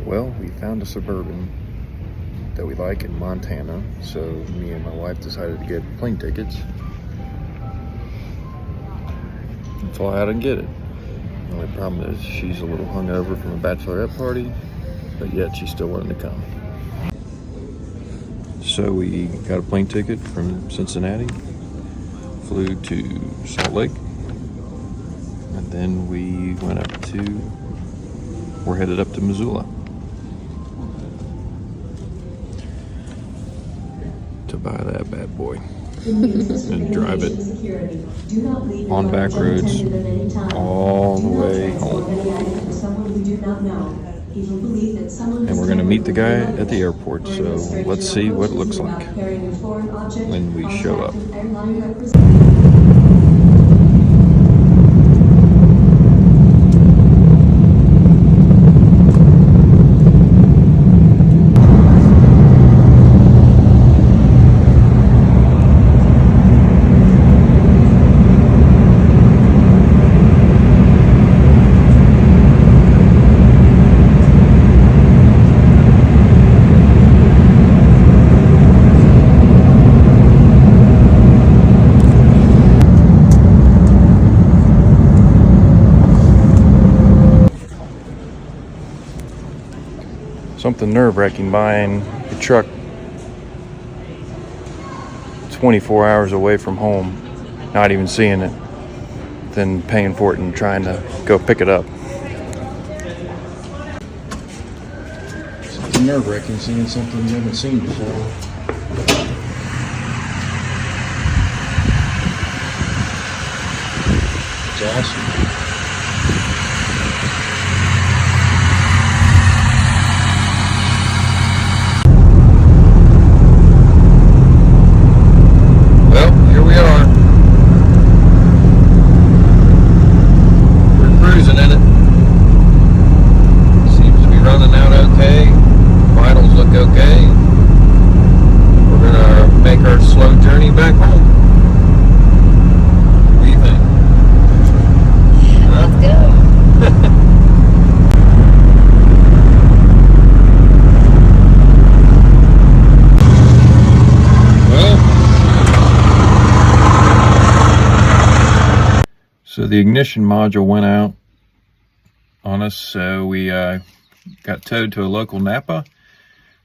Well, we found a Suburban that we like in Montana, so me and my wife decided to get plane tickets and fly out and get it. The only problem is she's a little hungover from a bachelorette party, but yet she still wanted to come. So we got a plane ticket from Cincinnati, flew to Salt Lake, and then we we're headed up to Missoula to buy that bad boy and drive it on back roads all the way home. And we're going to meet the guy at the airport, so let's see what it looks like when we show up. Something nerve-wracking buying a truck 24 hours away from home, not even seeing it, then paying for it and trying to go pick it up. Something nerve-wracking seeing something you haven't seen before. It's awesome. Back home. What do you think? Let's go. Well, so the ignition module went out on us, so we got towed to a local Napa.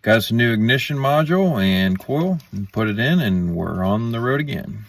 Got us a new ignition module and coil and put it in, and we're on the road again.